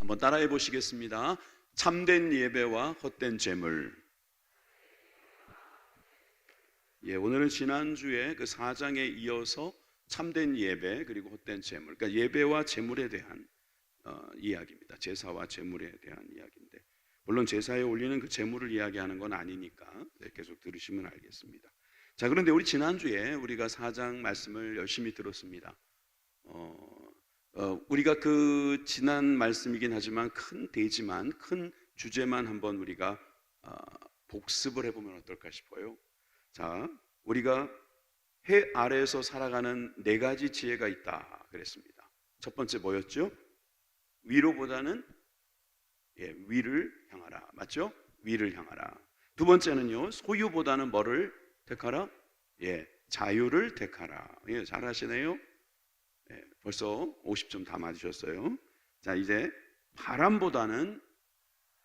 한번 따라해 보시겠습니다. 참된 예배와 헛된 제물. 오늘은 지난주에 그 4장에 이어서 참된 예배 그리고 헛된 제물, 그러니까 예배와 제물에 대한 이야기입니다. 제사와 제물에 대한 이야기인데, 물론 제사에 올리는 그 제물을 이야기하는 건 아니니까 계속 들으시면 알겠습니다. 자, 그런데 우리 지난주에 우리가 4장 말씀을 열심히 들었습니다. 우리가 그 지난 말씀이긴 하지만 큰 대지만, 큰 주제만 한번 우리가 복습을 해보면 어떨까 싶어요. 자, 우리가 해 아래에서 살아가는 4가지 지혜가 있다 그랬습니다. 첫 번째 뭐였죠? 위로보다는 위를 향하라. 맞죠? 위를 향하라. 두 번째는요, 소유보다는 뭐를 택하라? 자유를 택하라. 잘하시네요. 벌써 50점 다 맞으셨어요. 자, 이제 바람보다는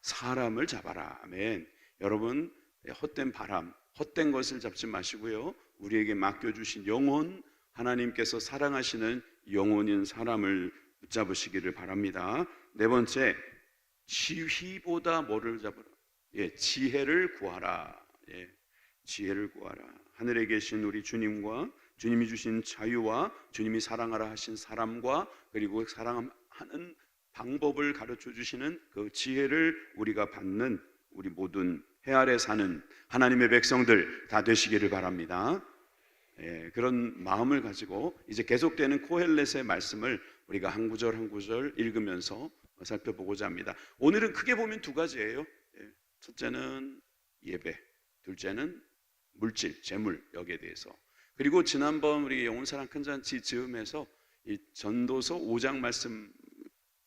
사람을 잡아라. 아멘. 여러분, 헛된 바람, 헛된 것을 잡지 마시고요, 우리에게 맡겨주신 영혼, 하나님께서 사랑하시는 영혼인 사람을 붙잡으시기를 바랍니다. 네 번째, 지휘보다 뭐를 잡으라? 지혜를 구하라. 지혜를 구하라. 하늘에 계신 우리 주님과 주님이 주신 자유와 주님이 사랑하라 하신 사람과 그리고 사랑하는 방법을 가르쳐 주시는 그 지혜를 우리가 받는 우리 모든 해 아래 사는 하나님의 백성들 다 되시기를 바랍니다. 그런 마음을 가지고 이제 계속되는 코헬렛의 말씀을 우리가 한 구절 한 구절 읽으면서 살펴보고자 합니다. 오늘은 크게 보면 2가지예요. 첫째는 예배, 둘째는 물질, 재물, 여기에 대해서. 그리고 지난번 우리 영혼사랑 큰잔치 즈음에서 이 전도서 5장 말씀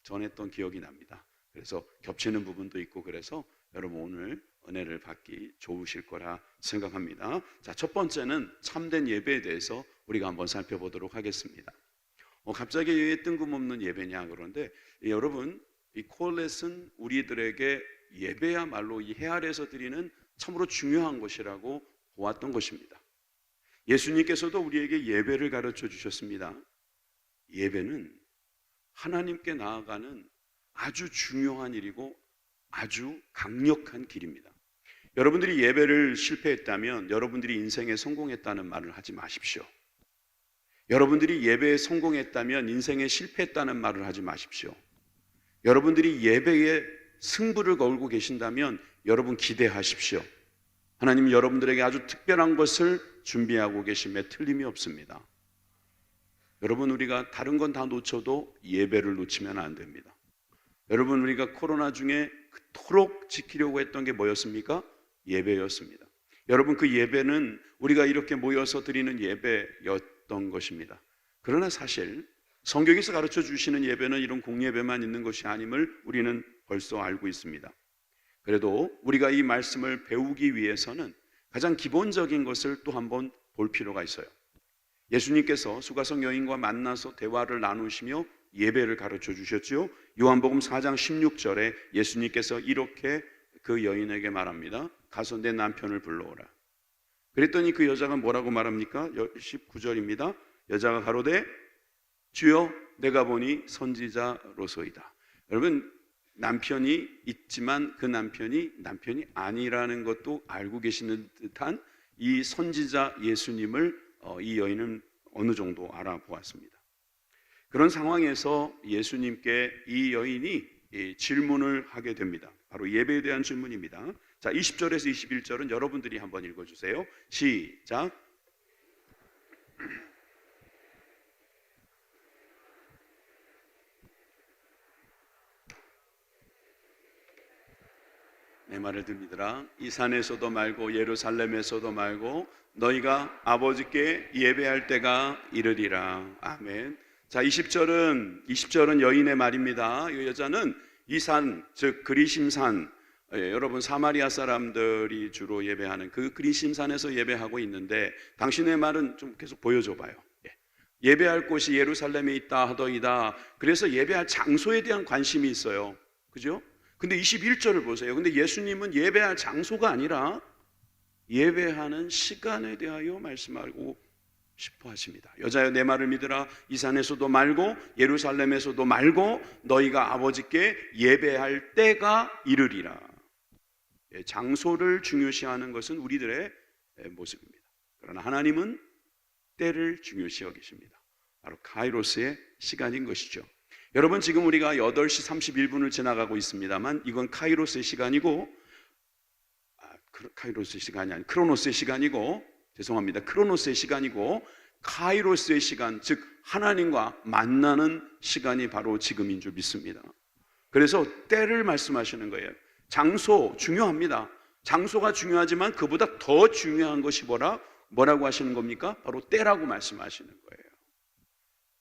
전했던 기억이 납니다. 그래서 겹치는 부분도 있고, 그래서 여러분 오늘 은혜를 받기 좋으실 거라 생각합니다. 자, 첫 번째는 참된 예배에 대해서 우리가 한번 살펴보도록 하겠습니다. 갑자기 왜 뜬금없는 예배냐 그런데, 여러분, 이 콜렛은 우리들에게 예배야말로 이 해 아래에서 드리는 참으로 중요한 것이라고 보았던 것입니다. 예수님께서도 우리에게 예배를 가르쳐 주셨습니다. 예배는 하나님께 나아가는 아주 중요한 일이고 아주 강력한 길입니다. 여러분들이 예배를 실패했다면 여러분들이 인생에 성공했다는 말을 하지 마십시오. 여러분들이 예배에 성공했다면 인생에 실패했다는 말을 하지 마십시오. 여러분들이 예배에 승부를 걸고 계신다면 여러분 기대하십시오. 하나님은 여러분들에게 아주 특별한 것을 준비하고 계심에 틀림이 없습니다. 여러분, 우리가 다른 건 다 놓쳐도 예배를 놓치면 안 됩니다. 여러분, 우리가 코로나 중에 그토록 지키려고 했던 게 뭐였습니까? 예배였습니다. 여러분, 그 예배는 우리가 이렇게 모여서 드리는 예배였던 것입니다. 그러나 사실 성경에서 가르쳐 주시는 예배는 이런 공예배만 있는 것이 아님을 우리는 벌써 알고 있습니다. 그래도 우리가 이 말씀을 배우기 위해서는 가장 기본적인 것을 또 한번 볼 필요가 있어요. 예수님께서 수가성 여인과 만나서 대화를 나누시며 예배를 가르쳐 주셨죠. 요한복음 4장 16절에 예수님께서 이렇게 그 여인에게 말합니다. 가서 내 남편을 불러오라. 그랬더니 그 여자가 뭐라고 말합니까? 19절입니다. 여자가 가로되 주여 내가 보니 선지자로소이다. 여러분, 남편이 있지만 그 남편이 아니라는 것도 알고 계시는 듯한 이 선지자 예수님을 이 여인은 어느 정도 알아보았습니다. 그런 상황에서 예수님께 이 여인이 질문을 하게 됩니다. 바로 예배에 대한 질문입니다. 자, 20절에서 21절은 여러분들이 한번 읽어주세요. 시작. 내 말을 듣니들아, 이 산에서도 말고 예루살렘에서도 말고 너희가 아버지께 예배할 때가 이르리라. 아멘. 자, 20절은 여인의 말입니다. 이 여자는 이 산, 즉 그리심산, 여러분 사마리아 사람들이 주로 예배하는 그 그리심산에서 예배하고 있는데, 당신의 말은 좀 계속 보여줘 봐요. 예배할 곳이 예루살렘에 있다 하더이다. 그래서 예배할 장소에 대한 관심이 있어요. 그죠? 근데 21절을 보세요. 근데 예수님은 예배할 장소가 아니라 예배하는 시간에 대하여 말씀하고 싶어 하십니다. 여자여 내 말을 믿으라. 이 산에서도 말고 예루살렘에서도 말고 너희가 아버지께 예배할 때가 이르리라. 장소를 중요시하는 것은 우리들의 모습입니다. 그러나 하나님은 때를 중요시 여기십니다. 바로 카이로스의 시간인 것이죠. 여러분, 지금 우리가 8시 31분을 지나가고 있습니다만 이건 카이로스의 시간이고 카이로스의 시간이 아니고 크로노스의 시간이고, 죄송합니다. 크로노스의 시간이고 카이로스의 시간, 즉 하나님과 만나는 시간이 바로 지금인 줄 믿습니다. 그래서 때를 말씀하시는 거예요. 장소 중요합니다. 장소가 중요하지만 그보다 더 중요한 것이 뭐라고 하시는 겁니까? 바로 때라고 말씀하시는 거예요.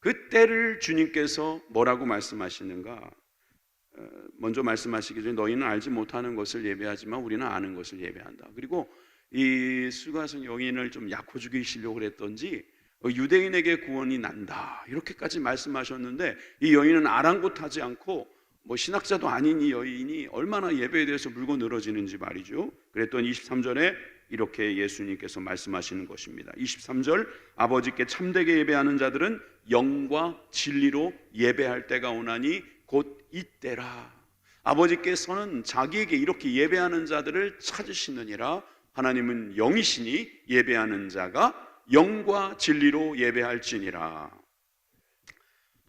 그 때를 주님께서 뭐라고 말씀하시는가? 먼저 말씀하시기 전에 너희는 알지 못하는 것을 예배하지만 우리는 아는 것을 예배한다. 그리고 이 수가성 여인을 좀 약호 죽이시려고 그랬던지 유대인에게 구원이 난다 이렇게까지 말씀하셨는데, 이 여인은 아랑곳하지 않고 신학자도 아닌 이 여인이 얼마나 예배에 대해서 물고 늘어지는지 말이죠. 그랬더니 23절에 이렇게 예수님께서 말씀하시는 것입니다. 23절, 아버지께 참되게 예배하는 자들은 영과 진리로 예배할 때가 오나니 곧 이때라. 아버지께서는 자기에게 이렇게 예배하는 자들을 찾으시느니라. 하나님은 영이시니 예배하는 자가 영과 진리로 예배할지니라.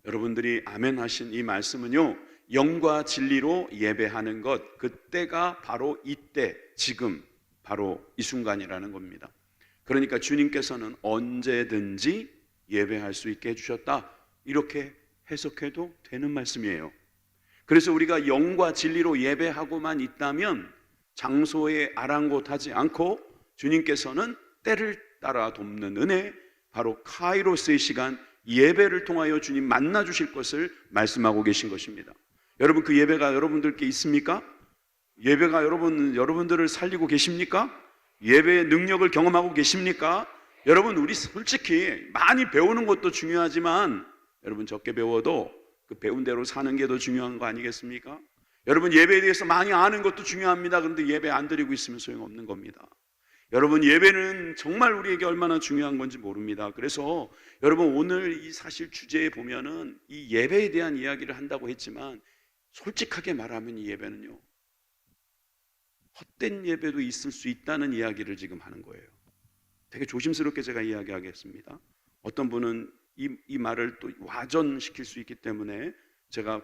여러분들이 아멘 하신 이 말씀은요, 영과 진리로 예배하는 것, 그때가 바로 이때, 지금 바로 이 순간이라는 겁니다. 그러니까 주님께서는 언제든지 예배할 수 있게 해주셨다, 이렇게 해석해도 되는 말씀이에요. 그래서 우리가 영과 진리로 예배하고만 있다면 장소에 아랑곳하지 않고 주님께서는 때를 따라 돕는 은혜, 바로 카이로스의 시간, 예배를 통하여 주님 만나 주실 것을 말씀하고 계신 것입니다. 여러분, 그 예배가 여러분들께 있습니까? 예배가 여러분들을 살리고 계십니까? 예배의 능력을 경험하고 계십니까? 여러분, 우리 솔직히 많이 배우는 것도 중요하지만 여러분, 적게 배워도 그 배운 대로 사는 게 더 중요한 거 아니겠습니까? 여러분, 예배에 대해서 많이 아는 것도 중요합니다. 그런데 예배 안 드리고 있으면 소용없는 겁니다. 여러분, 예배는 정말 우리에게 얼마나 중요한 건지 모릅니다. 그래서 여러분, 오늘 이 사실 주제에 보면은 이 예배에 대한 이야기를 한다고 했지만 솔직하게 말하면 이 예배는요, 헛된 예배도 있을 수 있다는 이야기를 지금 하는 거예요. 되게 조심스럽게 제가 이야기하겠습니다. 어떤 분은 이 말을 또 와전시킬 수 있기 때문에 제가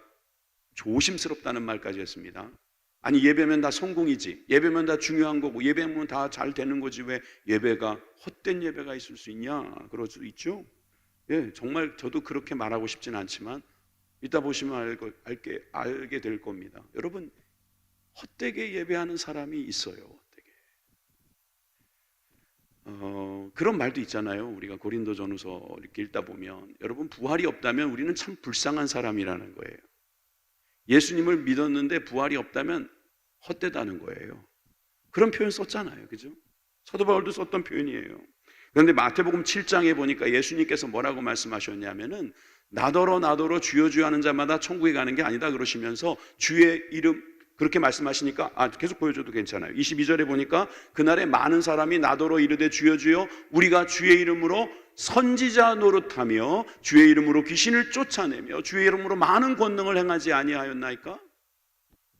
조심스럽다는 말까지 했습니다. 아니, 예배면 다 성공이지, 예배면 다 중요한 거고, 예배면 다 잘 되는 거지, 왜 예배가 헛된 예배가 있을 수 있냐? 그럴 수 있죠. 예, 정말 저도 그렇게 말하고 싶진 않지만 이따 보시면 알게 될 겁니다. 여러분, 헛되게 예배하는 사람이 있어요. 헛되게. 그런 말도 있잖아요. 우리가 고린도전후서 이렇게 읽다 보면, 여러분, 부활이 없다면 우리는 참 불쌍한 사람이라는 거예요. 예수님을 믿었는데 부활이 없다면 헛되다는 거예요. 그런 표현 썼잖아요. 그죠? 사도 바울도 썼던 표현이에요. 그런데 마태복음 7장에 보니까 예수님께서 뭐라고 말씀하셨냐면은 나더러 주여 주여 하는 자마다 천국에 가는 게 아니다 그러시면서 주의 이름 그렇게 말씀하시니까 계속 보여줘도 괜찮아요. 22절에 보니까 그날에 많은 사람이 나더러 이르되 주여 주여 우리가 주의 이름으로 선지자 노릇하며 주의 이름으로 귀신을 쫓아내며 주의 이름으로 많은 권능을 행하지 아니하였나이까?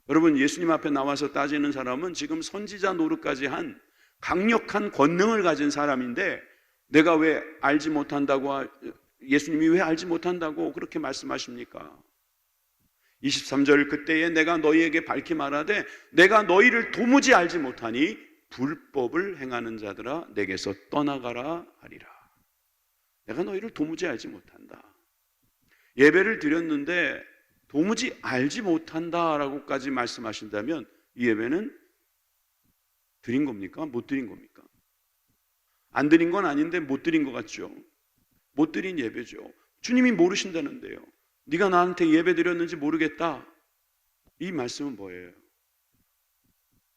여러분, 예수님 앞에 나와서 따지는 사람은 지금 선지자 노릇까지 한 강력한 권능을 가진 사람인데, 내가 왜 알지 못한다고, 예수님이 왜 알지 못한다고 그렇게 말씀하십니까? 23절, 그때에 내가 너희에게 밝히 말하되 내가 너희를 도무지 알지 못하니 불법을 행하는 자들아 내게서 떠나가라 하리라. 내가 너희를 도무지 알지 못한다. 예배를 드렸는데 도무지 알지 못한다라고까지 말씀하신다면 이 예배는 드린 겁니까? 못 드린 겁니까? 안 드린 건 아닌데 못 드린 것 같죠? 못 드린 예배죠. 주님이 모르신다는데요. 네가 나한테 예배 드렸는지 모르겠다. 이 말씀은 뭐예요?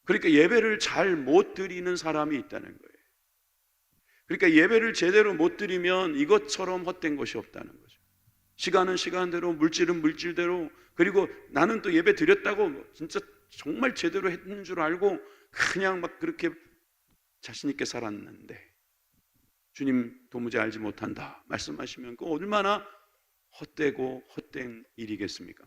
그러니까 예배를 잘 못 드리는 사람이 있다는 거예요. 그러니까 예배를 제대로 못 드리면 이것처럼 헛된 것이 없다는 거죠. 시간은 시간대로, 물질은 물질대로, 그리고 나는 또 예배 드렸다고 진짜 정말 제대로 했는 줄 알고 그냥 막 그렇게 자신 있게 살았는데 주님 도무지 알지 못한다 말씀하시면 그 얼마나 헛되고 헛된 일이겠습니까?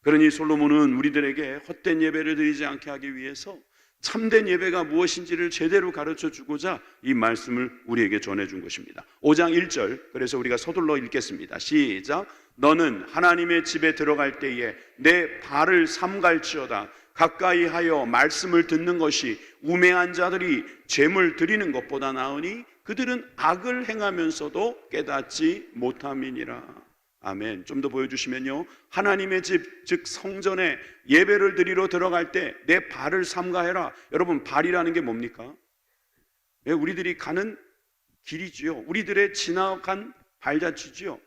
그러니 솔로몬은 우리들에게 헛된 예배를 드리지 않게 하기 위해서 참된 예배가 무엇인지를 제대로 가르쳐 주고자 이 말씀을 우리에게 전해준 것입니다. 5장 1절, 그래서 우리가 서둘러 읽겠습니다. 시작. 너는 하나님의 집에 들어갈 때에 내 발을 삼갈지어다. 가까이 하여 말씀을 듣는 것이 우매한 자들이 재물 드리는 것보다 나으니 그들은 악을 행하면서도 깨닫지 못함이니라. 아멘. 좀 더 보여주시면요. 하나님의 집, 즉 성전에 예배를 드리러 들어갈 때 내 발을 삼가해라. 여러분, 발이라는 게 뭡니까? 우리들이 가는 길이지요. 우리들의 지나간 발자취지요.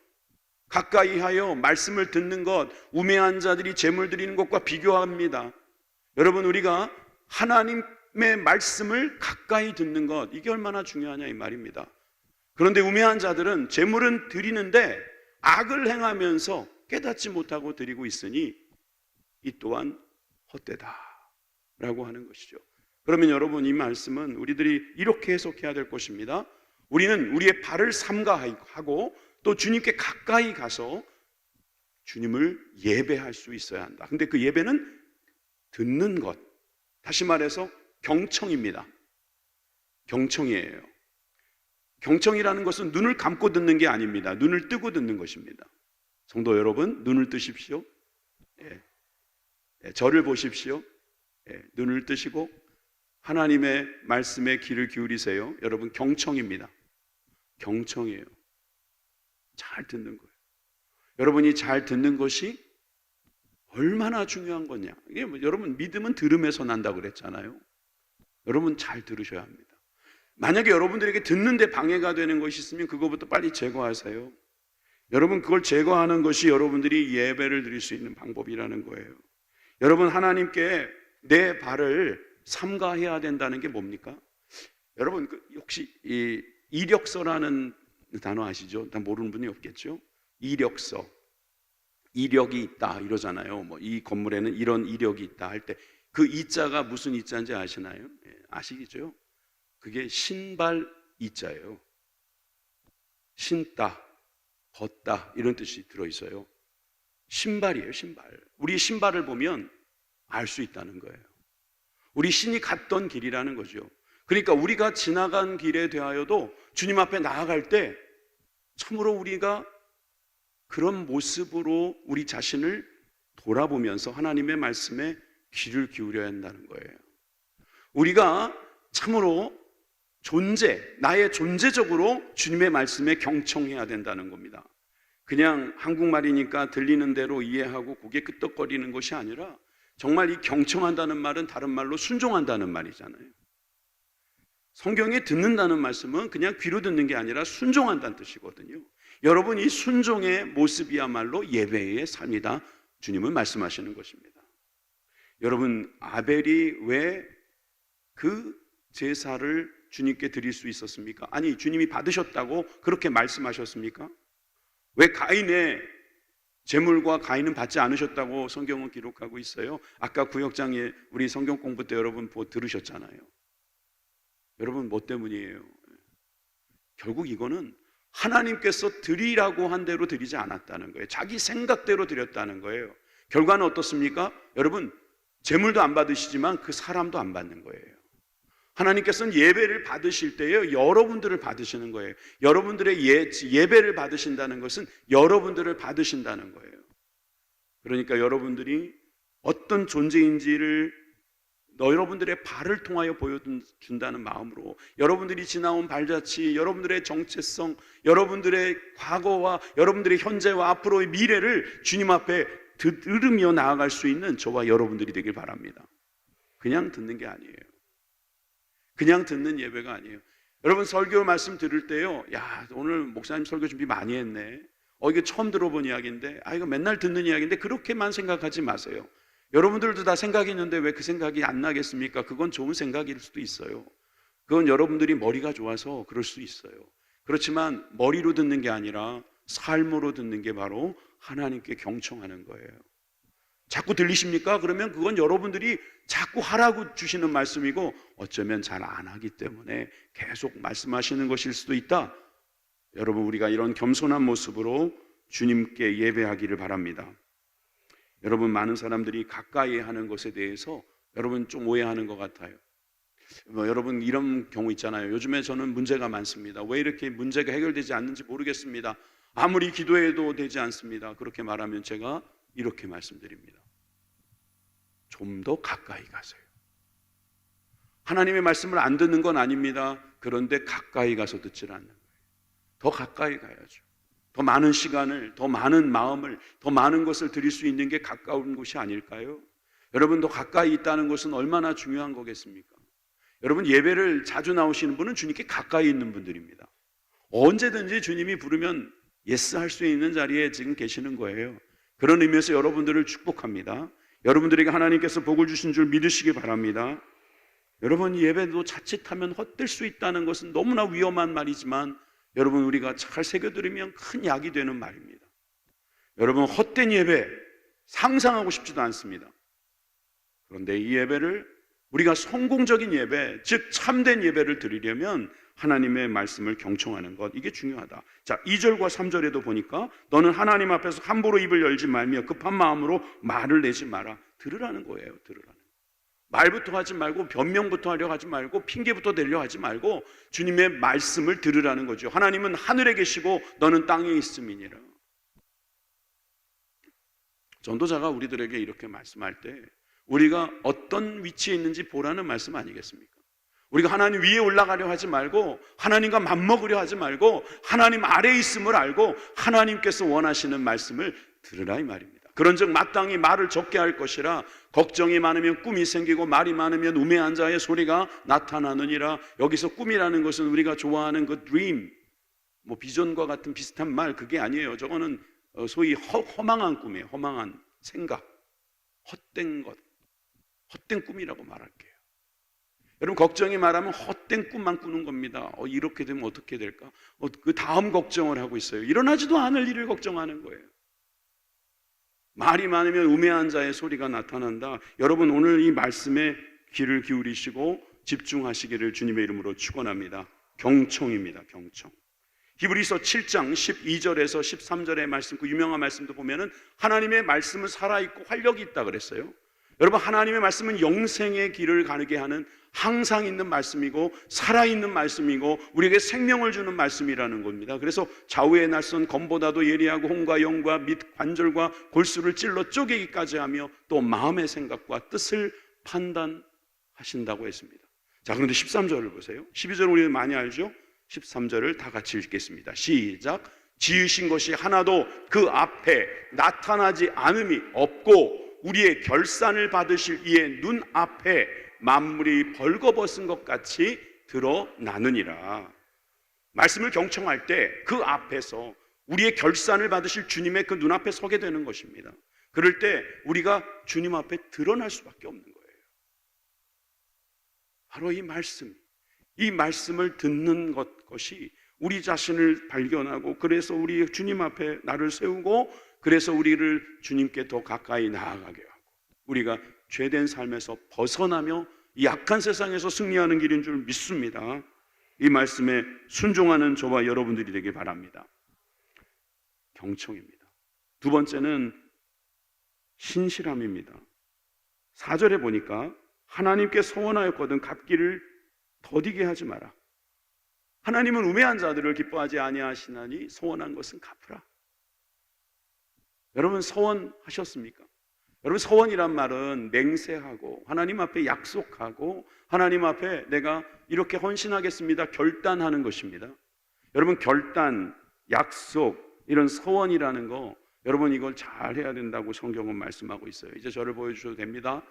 가까이 하여 말씀을 듣는 것, 우매한 자들이 재물 드리는 것과 비교합니다. 여러분, 우리가 하나님의 말씀을 가까이 듣는 것, 이게 얼마나 중요하냐 이 말입니다. 그런데 우매한 자들은 재물은 드리는데 악을 행하면서 깨닫지 못하고 드리고 있으니 이 또한 헛되다라고 하는 것이죠. 그러면 여러분, 이 말씀은 우리들이 이렇게 해석해야 될 것입니다. 우리는 우리의 발을 삼가하고 또 주님께 가까이 가서 주님을 예배할 수 있어야 한다. 근데 그 예배는 듣는 것, 다시 말해서 경청입니다. 경청이에요. 경청이라는 것은 눈을 감고 듣는 게 아닙니다. 눈을 뜨고 듣는 것입니다. 성도 여러분, 눈을 뜨십시오. 저를 보십시오. 눈을 뜨시고 하나님의 말씀에 귀를 기울이세요. 여러분, 경청입니다. 경청이에요. 잘 듣는 거예요. 여러분이 잘 듣는 것이 얼마나 중요한 거냐. 이게 여러분, 믿음은 들음에서 난다고 그랬잖아요. 여러분, 잘 들으셔야 합니다. 만약에 여러분들에게 듣는데 방해가 되는 것이 있으면 그거부터 빨리 제거하세요. 여러분, 그걸 제거하는 것이 여러분들이 예배를 드릴 수 있는 방법이라는 거예요. 여러분, 하나님께 내 발을 삼가해야 된다는 게 뭡니까? 여러분, 혹시 이 이력서라는 단어 아시죠? 다 모르는 분이 없겠죠? 이력서, 이력이 있다 이러잖아요. 뭐 이 건물에는 이런 이력이 있다 할 때 그 이자가 무슨 이자인지 아시나요? 아시겠죠? 그게 신발 이자예요. 신다, 걷다 이런 뜻이 들어있어요. 신발이에요, 신발. 우리 신발을 보면 알 수 있다는 거예요. 우리 신이 갔던 길이라는 거죠. 그러니까 우리가 지나간 길에 대하여도 주님 앞에 나아갈 때 참으로 우리가 그런 모습으로 우리 자신을 돌아보면서 하나님의 말씀에 귀를 기울여야 한다는 거예요. 우리가 참으로 나의 존재적으로 주님의 말씀에 경청해야 된다는 겁니다. 그냥 한국말이니까 들리는 대로 이해하고 고개 끄덕거리는 것이 아니라 정말 이 경청한다는 말은 다른 말로 순종한다는 말이잖아요. 성경에 듣는다는 말씀은 그냥 귀로 듣는 게 아니라 순종한다는 뜻이거든요. 여러분, 이 순종의 모습이야말로 예배의 삶이다. 주님은 말씀하시는 것입니다. 여러분, 아벨이 왜 그 제사를 주님께 드릴 수 있었습니까? 아니, 주님이 받으셨다고 그렇게 말씀하셨습니까? 왜 가인의 제물과 가인은 받지 않으셨다고 성경은 기록하고 있어요? 아까 구역장에 우리 성경 공부 때 여러분 들으셨잖아요. 여러분, 뭐 때문이에요? 결국 이거는 하나님께서 드리라고 한 대로 드리지 않았다는 거예요. 자기 생각대로 드렸다는 거예요. 결과는 어떻습니까? 여러분, 제물도 안 받으시지만 그 사람도 안 받는 거예요. 하나님께서는 예배를 받으실 때에 여러분들을 받으시는 거예요. 여러분들의 예배를 받으신다는 것은 여러분들을 받으신다는 거예요. 그러니까 여러분들이 어떤 존재인지를 여러분들의 발을 통하여 보여준다는 마음으로 여러분들이 지나온 발자취, 여러분들의 정체성, 여러분들의 과거와 여러분들의 현재와 앞으로의 미래를 주님 앞에 들으며 나아갈 수 있는 저와 여러분들이 되길 바랍니다. 그냥 듣는 게 아니에요. 그냥 듣는 예배가 아니에요. 여러분, 설교 말씀 들을 때요, 야, 오늘 목사님 설교 준비 많이 했네. 이거 처음 들어본 이야기인데, 이거 맨날 듣는 이야기인데, 그렇게만 생각하지 마세요. 여러분들도 다 생각이 있는데 왜 그 생각이 안 나겠습니까? 그건 좋은 생각일 수도 있어요. 그건 여러분들이 머리가 좋아서 그럴 수 있어요. 그렇지만 머리로 듣는 게 아니라 삶으로 듣는 게 바로 하나님께 경청하는 거예요. 자꾸 들리십니까? 그러면 그건 여러분들이 자꾸 하라고 주시는 말씀이고 어쩌면 잘 안 하기 때문에 계속 말씀하시는 것일 수도 있다. 여러분, 우리가 이런 겸손한 모습으로 주님께 예배하기를 바랍니다. 여러분, 많은 사람들이 가까이 하는 것에 대해서 여러분 좀 오해하는 것 같아요. 여러분, 이런 경우 있잖아요. 요즘에 저는 문제가 많습니다. 왜 이렇게 문제가 해결되지 않는지 모르겠습니다. 아무리 기도해도 되지 않습니다. 그렇게 말하면 제가 이렇게 말씀드립니다. 좀 더 가까이 가세요. 하나님의 말씀을 안 듣는 건 아닙니다. 그런데 가까이 가서 듣질 않는 거예요. 더 가까이 가야죠. 더 많은 시간을, 더 많은 마음을, 더 많은 것을 드릴 수 있는 게 가까운 곳이 아닐까요? 여러분, 더 가까이 있다는 것은 얼마나 중요한 거겠습니까? 여러분, 예배를 자주 나오시는 분은 주님께 가까이 있는 분들입니다. 언제든지 주님이 부르면 예스 할 수 있는 자리에 지금 계시는 거예요. 그런 의미에서 여러분들을 축복합니다. 여러분들에게 하나님께서 복을 주신 줄 믿으시기 바랍니다. 여러분, 예배도 자칫하면 헛될 수 있다는 것은 너무나 위험한 말이지만 여러분, 우리가 잘 새겨들으면 큰 약이 되는 말입니다. 여러분, 헛된 예배 상상하고 싶지도 않습니다. 그런데 이 예배를 우리가 성공적인 예배, 즉 참된 예배를 드리려면 하나님의 말씀을 경청하는 것, 이게 중요하다. 자, 2절과 3절에도 보니까 너는 하나님 앞에서 함부로 입을 열지 말며 급한 마음으로 말을 내지 마라. 들으라는 거예요. 들으라는 거. 말부터 하지 말고 변명부터 하려 하지 말고 핑계부터 대려 하지 말고 주님의 말씀을 들으라는 거죠. 하나님은 하늘에 계시고 너는 땅에 있음이니라. 전도자가 우리들에게 이렇게 말씀할 때 우리가 어떤 위치에 있는지 보라는 말씀 아니겠습니까? 우리가 하나님 위에 올라가려 하지 말고 하나님과 맞먹으려 하지 말고 하나님 아래에 있음을 알고 하나님께서 원하시는 말씀을 들으라 이 말입니다. 그런즉 마땅히 말을 적게 할 것이라. 걱정이 많으면 꿈이 생기고 말이 많으면 우매한 자의 소리가 나타나느니라. 여기서 꿈이라는 것은 우리가 좋아하는 그 dream, 비전과 같은 비슷한 말, 그게 아니에요. 저거는 소위 허망한 꿈이에요. 허망한 생각, 헛된 것, 헛된 꿈이라고 말할게요. 여러분, 걱정이 말하면 헛된 꿈만 꾸는 겁니다. 이렇게 되면 어떻게 될까? 그 다음 걱정을 하고 있어요. 일어나지도 않을 일을 걱정하는 거예요. 말이 많으면 우매한 자의 소리가 나타난다. 여러분, 오늘 이 말씀에 귀를 기울이시고 집중하시기를 주님의 이름으로 축원합니다. 경청입니다. 경청. 히브리서 7장 12절에서 13절의 말씀, 그 유명한 말씀도 보면은 하나님의 말씀은 살아있고 활력이 있다 그랬어요. 여러분, 하나님의 말씀은 영생의 길을 가게 하는 항상 있는 말씀이고 살아있는 말씀이고 우리에게 생명을 주는 말씀이라는 겁니다. 그래서 좌우의 날선 검보다도 예리하고 혼과 영과 및 관절과 골수를 찔러 쪼개기까지 하며 또 마음의 생각과 뜻을 판단하신다고 했습니다. 자, 그런데 13절을 보세요. 12절 우리는 많이 알죠? 13절을 다 같이 읽겠습니다. 시작. 지으신 것이 하나도 그 앞에 나타나지 않음이 없고 우리의 결산을 받으실 이의 눈앞에 만물이 벌거벗은 것 같이 드러나느니라. 말씀을 경청할 때 그 앞에서 우리의 결산을 받으실 주님의 그 눈앞에 서게 되는 것입니다. 그럴 때 우리가 주님 앞에 드러날 수밖에 없는 거예요. 바로 이 말씀을 듣는 것이 우리 자신을 발견하고 그래서 우리 주님 앞에 나를 세우고 그래서 우리를 주님께 더 가까이 나아가게 하고 우리가 죄된 삶에서 벗어나며 이 약한 세상에서 승리하는 길인 줄 믿습니다. 이 말씀에 순종하는 저와 여러분들이 되길 바랍니다. 경청입니다. 두 번째는 신실함입니다. 4절에 보니까 하나님께 서원하였거든 갚기를 더디게 하지 마라. 하나님은 우매한 자들을 기뻐하지 아니하시나니 서원한 것은 갚으라. 여러분, 서원하셨습니까? 여러분, 서원이란 말은 맹세하고 하나님 앞에 약속하고 하나님 앞에 내가 이렇게 헌신하겠습니다 결단하는 것입니다. 여러분, 결단, 약속, 이런 서원이라는 거 여러분 이걸 잘 해야 된다고 성경은 말씀하고 있어요. 이제 저를 보여주셔도 됩니다.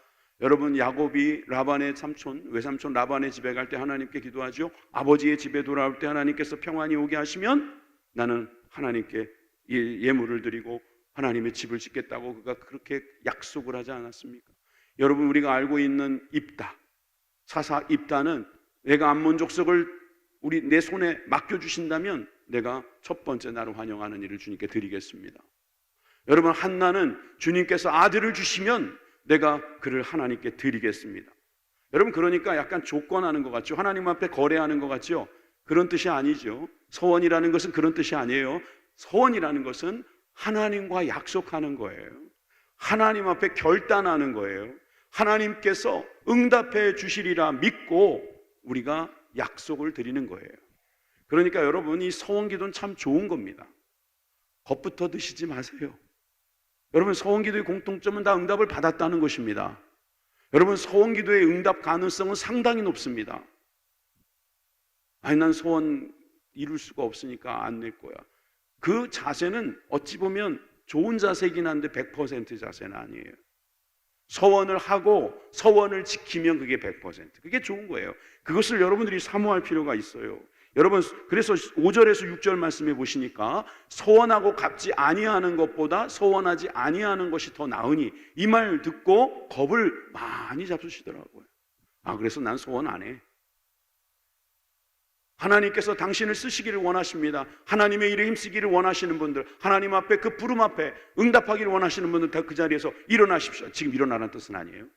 여러분, 야곱이 라반의 삼촌, 외삼촌 라반의 집에 갈 때 하나님께 기도하죠. 아버지의 집에 돌아올 때 하나님께서 평안히 오게 하시면 나는 하나님께 예물을 드리고 하나님의 집을 짓겠다고 그가 그렇게 약속을 하지 않았습니까? 여러분, 우리가 알고 있는 입다, 사사 입다는 내가 암몬 족속을 내 손에 맡겨주신다면 내가 첫 번째 나를 환영하는 일을 주님께 드리겠습니다. 여러분, 한나는 주님께서 아들을 주시면 내가 그를 하나님께 드리겠습니다. 여러분, 그러니까 약간 조건하는 것 같죠? 하나님 앞에 거래하는 것 같죠? 그런 뜻이 아니죠. 서원이라는 것은 그런 뜻이 아니에요. 서원이라는 것은 하나님과 약속하는 거예요. 하나님 앞에 결단하는 거예요. 하나님께서 응답해 주시리라 믿고 우리가 약속을 드리는 거예요. 그러니까 여러분, 이 서원기도는 참 좋은 겁니다. 겁부터 드시지 마세요. 여러분, 서원기도의 공통점은 다 응답을 받았다는 것입니다. 여러분, 서원기도의 응답 가능성은 상당히 높습니다. 아니, 난 소원 이룰 수가 없으니까 안 낼 거야. 그 자세는 어찌 보면 좋은 자세이긴 한데 100% 자세는 아니에요. 서원을 하고 서원을 지키면 그게 100%. 그게 좋은 거예요. 그것을 여러분들이 사모할 필요가 있어요. 여러분, 그래서 5절에서 6절 말씀해 보시니까 서원하고 갚지 아니하는 것보다 서원하지 아니하는 것이 더 나으니, 이 말 듣고 겁을 많이 잡수시더라고요. 그래서 난 소원 안 해. 하나님께서 당신을 쓰시기를 원하십니다. 하나님의 일에 힘쓰기를 원하시는 분들, 하나님 앞에 그 부름 앞에 응답하기를 원하시는 분들 다 그 자리에서 일어나십시오. 지금 일어나라는 뜻은 아니에요.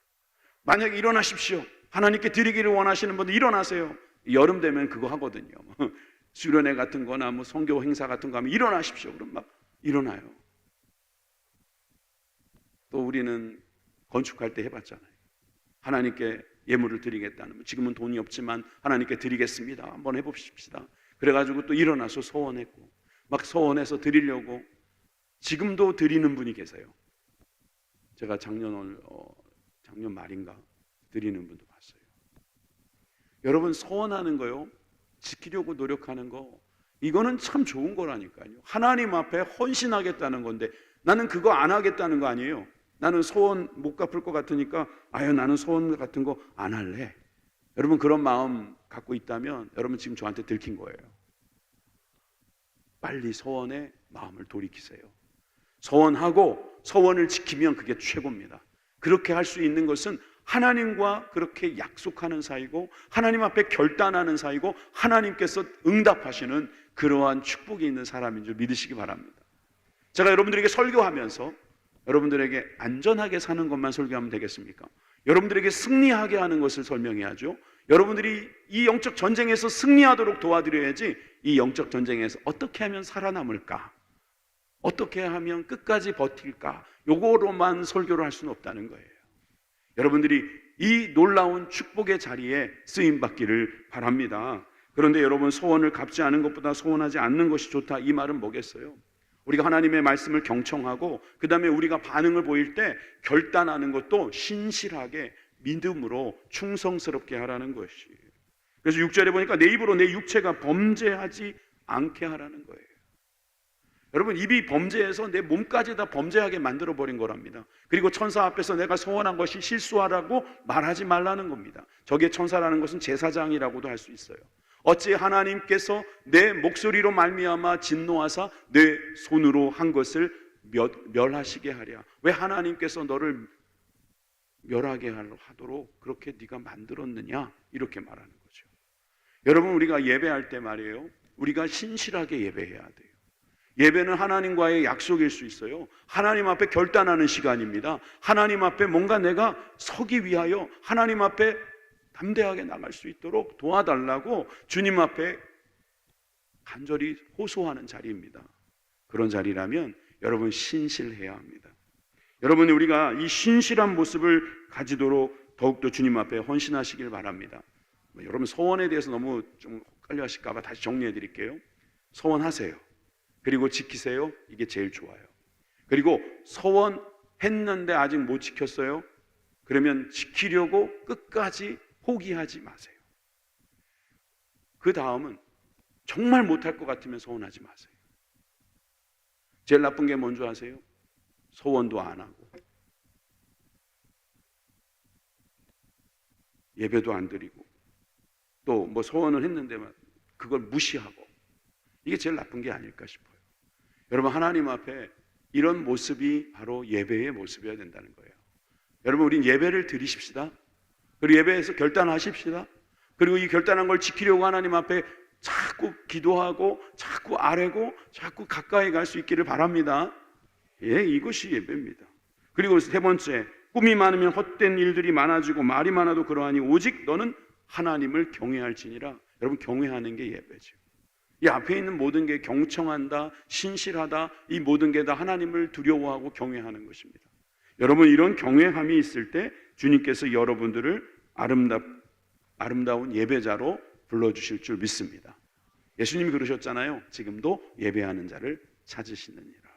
만약에 일어나십시오. 하나님께 드리기를 원하시는 분들 일어나세요. 여름 되면 그거 하거든요. 수련회 같은 거나 뭐 선교 행사 같은 거 하면 일어나십시오. 그럼 막 일어나요. 또 우리는 건축할 때 해봤잖아요. 하나님께 예물을 드리겠다는, 지금은 돈이 없지만 하나님께 드리겠습니다. 한번 해봅시다. 그래가지고 또 일어나서 서원했고, 막 서원해서 드리려고. 지금도 드리는 분이 계세요. 제가 작년 말인가 드리는 분도 봤어요. 여러분, 서원하는 거요, 지키려고 노력하는 거, 이거는 참 좋은 거라니까요. 하나님 앞에 헌신하겠다는 건데, 나는 그거 안 하겠다는 거 아니에요. 나는 소원 못 갚을 것 같으니까 나는 소원 같은 거 안 할래. 여러분, 그런 마음 갖고 있다면 여러분 지금 저한테 들킨 거예요. 빨리 서원의 마음을 돌이키세요. 서원하고 서원을 지키면 그게 최고입니다. 그렇게 할 수 있는 것은 하나님과 그렇게 약속하는 사이고, 하나님 앞에 결단하는 사이고, 하나님께서 응답하시는 그러한 축복이 있는 사람인 줄 믿으시기 바랍니다. 제가 여러분들에게 설교하면서 여러분들에게 안전하게 사는 것만 설교하면 되겠습니까? 여러분들에게 승리하게 하는 것을 설명해야죠. 여러분들이 이 영적 전쟁에서 승리하도록 도와드려야지, 이 영적 전쟁에서 어떻게 하면 살아남을까? 어떻게 하면 끝까지 버틸까? 요거로만 설교를 할 수는 없다는 거예요. 여러분들이 이 놀라운 축복의 자리에 쓰임받기를 바랍니다. 그런데 여러분, 소원을 갚지 않은 것보다 소원하지 않는 것이 좋다, 이 말은 뭐겠어요? 우리가 하나님의 말씀을 경청하고 그 다음에 우리가 반응을 보일 때 결단하는 것도 신실하게 믿음으로 충성스럽게 하라는 것이에요. 그래서 6절에 보니까 내 입으로 내 육체가 범죄하지 않게 하라는 거예요. 여러분, 입이 범죄해서 내 몸까지 다 범죄하게 만들어버린 거랍니다. 그리고 천사 앞에서 내가 소원한 것이 실수하라고 말하지 말라는 겁니다. 저게 천사라는 것은 제사장이라고도 할 수 있어요. 어찌 하나님께서 내 목소리로 말미암아 진노하사 내 손으로 한 것을 멸하시게 하랴. 왜 하나님께서 너를 멸하게 하도록 그렇게 네가 만들었느냐, 이렇게 말하는 거죠. 여러분, 우리가 예배할 때 말이에요, 우리가 신실하게 예배해야 돼요. 예배는 하나님과의 약속일 수 있어요. 하나님 앞에 결단하는 시간입니다. 하나님 앞에 뭔가 내가 서기 위하여 하나님 앞에 담대하게 나갈 수 있도록 도와달라고 주님 앞에 간절히 호소하는 자리입니다. 그런 자리라면 여러분, 신실해야 합니다. 여러분, 우리가 이 신실한 모습을 가지도록 더욱더 주님 앞에 헌신하시길 바랍니다. 여러분, 서원에 대해서 너무 좀 헷갈려 하실까 봐 다시 정리해 드릴게요. 서원하세요. 그리고 지키세요. 이게 제일 좋아요. 그리고 서원했는데 아직 못 지켰어요. 그러면 지키려고 끝까지 포기하지 마세요. 그 다음은 정말 못할 것 같으면 서원하지 마세요. 제일 나쁜 게 뭔지 아세요? 서원도 안 하고 예배도 안 드리고 또 뭐 서원을 했는데 그걸 무시하고, 이게 제일 나쁜 게 아닐까 싶어요. 여러분, 하나님 앞에 이런 모습이 바로 예배의 모습이어야 된다는 거예요. 여러분, 우린 예배를 드리십시다. 그리고 예배에서 결단하십시다. 그리고 이 결단한 걸 지키려고 하나님 앞에 자꾸 기도하고 자꾸 아뢰고 자꾸 가까이 갈 수 있기를 바랍니다. 예, 이것이 예배입니다. 그리고 세 번째, 꿈이 많으면 헛된 일들이 많아지고 말이 많아도 그러하니 오직 너는 하나님을 경외할지니라. 여러분, 경외하는 게 예배죠. 이 앞에 있는 모든 게 경청한다, 신실하다, 이 모든 게 다 하나님을 두려워하고 경외하는 것입니다. 여러분, 이런 경외함이 있을 때 주님께서 여러분들을 아름다운 예배자로 불러주실 줄 믿습니다. 예수님이 그러셨잖아요. 지금도 예배하는 자를 찾으시느니라.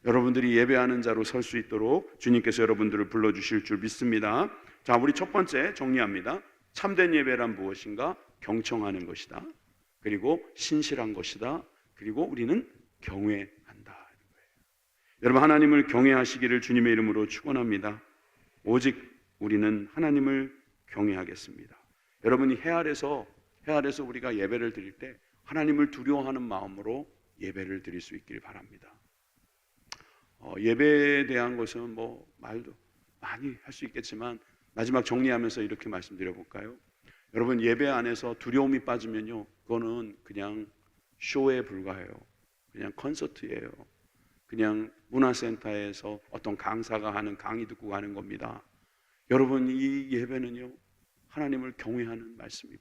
여러분들이 예배하는 자로 설 수 있도록 주님께서 여러분들을 불러주실 줄 믿습니다. 자, 우리 첫 번째 정리합니다. 참된 예배란 무엇인가? 경청하는 것이다. 그리고 신실한 것이다. 그리고 우리는 경외한다. 여러분, 하나님을 경외하시기를 주님의 이름으로 축원합니다. 오직 우리는 하나님을 경외하겠습니다. 여러분이 해 아래서 우리가 예배를 드릴 때 하나님을 두려워하는 마음으로 예배를 드릴 수 있기를 바랍니다. 예배에 대한 것은 말도 많이 할 수 있겠지만 마지막 정리하면서 이렇게 말씀드려 볼까요? 여러분, 예배 안에서 두려움이 빠지면요, 그거는 그냥 쇼에 불과해요. 그냥 콘서트예요. 그냥 문화센터에서 어떤 강사가 하는 강의 듣고 가는 겁니다. 여러분, 이 예배는요, 하나님을 경외하는 말씀이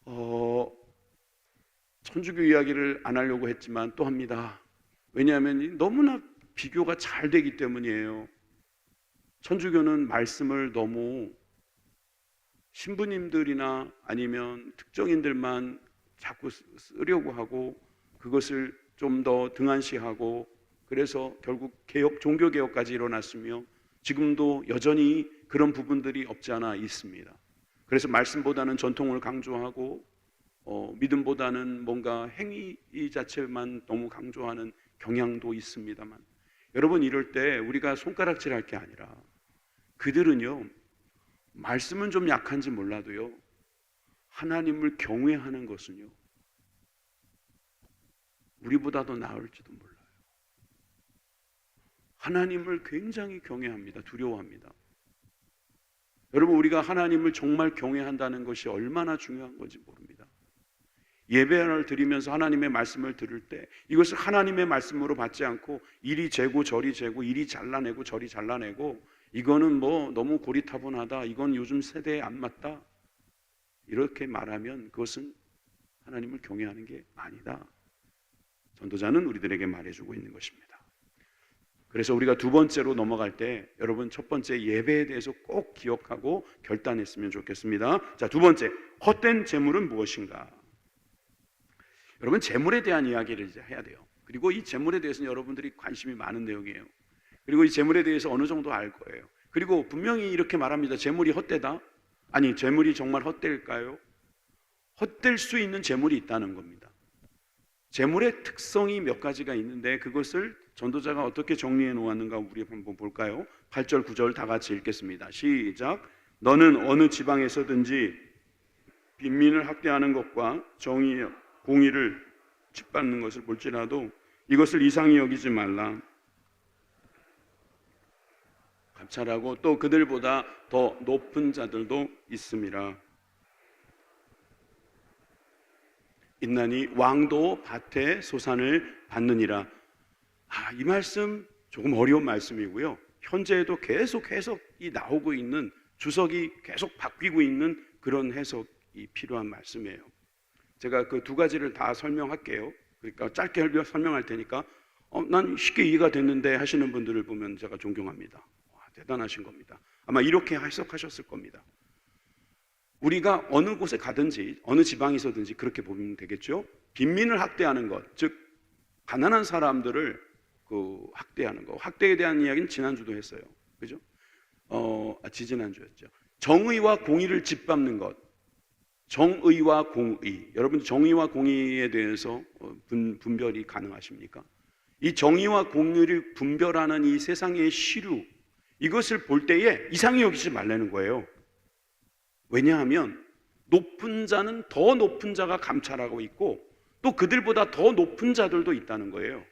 필요해요. 천주교 이야기를 안 하려고 했지만 또 합니다. 왜냐하면 너무나 비교가 잘 되기 때문이에요. 천주교는 말씀을 너무 신부님들이나 아니면 특정인들만 자꾸 쓰려고 하고 그것을 좀 더 등한시하고, 그래서 결국 종교개혁까지 일어났으며 지금도 여전히 그런 부분들이 없지 않아 있습니다. 그래서 말씀보다는 전통을 강조하고 믿음보다는 뭔가 행위 자체만 너무 강조하는 경향도 있습니다만, 여러분, 이럴 때 우리가 손가락질할 게 아니라 그들은요, 말씀은 좀 약한지 몰라도요, 하나님을 경외하는 것은요, 우리보다도 나을지도 몰라요. 하나님을 굉장히 경외합니다. 두려워합니다. 여러분, 우리가 하나님을 정말 경외한다는 것이 얼마나 중요한 건지 모릅니다. 예배를 드리면서 하나님의 말씀을 들을 때 이것을 하나님의 말씀으로 받지 않고 이리 재고 저리 재고, 이리 잘라내고 저리 잘라내고, 이거는 너무 고리타분하다, 이건 요즘 세대에 안 맞다, 이렇게 말하면 그것은 하나님을 경외하는 게 아니다. 전도자는 우리들에게 말해주고 있는 것입니다. 그래서 우리가 두 번째로 넘어갈 때 여러분, 첫 번째 예배에 대해서 꼭 기억하고 결단했으면 좋겠습니다. 자, 두 번째, 헛된 재물은 무엇인가? 여러분, 재물에 대한 이야기를 이제 해야 돼요. 그리고 이 재물에 대해서는 여러분들이 관심이 많은 내용이에요. 그리고 이 재물에 대해서 어느 정도 알 거예요. 그리고 분명히 이렇게 말합니다. 재물이 헛되다? 아니, 재물이 정말 헛될까요? 헛될 수 있는 재물이 있다는 겁니다. 재물의 특성이 몇 가지가 있는데 그것을 전도자가 어떻게 정리해 놓았는가 우리 한번 볼까요? 8절 9절 다 같이 읽겠습니다. 시작. 너는 어느 지방에서든지 빈민을 학대하는 것과 공의를 짓밟는 것을 볼지라도 이것을 이상히 여기지 말라. 감찰하고 또 그들보다 더 높은 자들도 있음이라. 있나니 왕도 밭에 소산을 받느니라. 이 말씀 조금 어려운 말씀이고요. 현재에도 계속 해석이 나오고 있는, 주석이 계속 바뀌고 있는 그런 해석이 필요한 말씀이에요. 제가 그 두 가지를 다 설명할게요. 그러니까 짧게 설명할 테니까 난 쉽게 이해가 됐는데 하시는 분들을 보면 제가 존경합니다. 대단하신 겁니다. 아마 이렇게 해석하셨을 겁니다. 우리가 어느 곳에 가든지 어느 지방에서든지 그렇게 보면 되겠죠. 빈민을 학대하는 것, 즉 가난한 사람들을 학대하는 것. 학대에 대한 이야기는 지난주도 했어요. 그죠? 지지난주였죠. 정의와 공의를 짓밟는 것. 정의와 공의. 여러분, 정의와 공의에 대해서 분별이 가능하십니까? 이 정의와 공의를 분별하는 이 세상의 시류, 이것을 볼 때에 이상히 여기지 말라는 거예요. 왜냐하면 높은 자는 더 높은 자가 감찰하고 있고 또 그들보다 더 높은 자들도 있다는 거예요.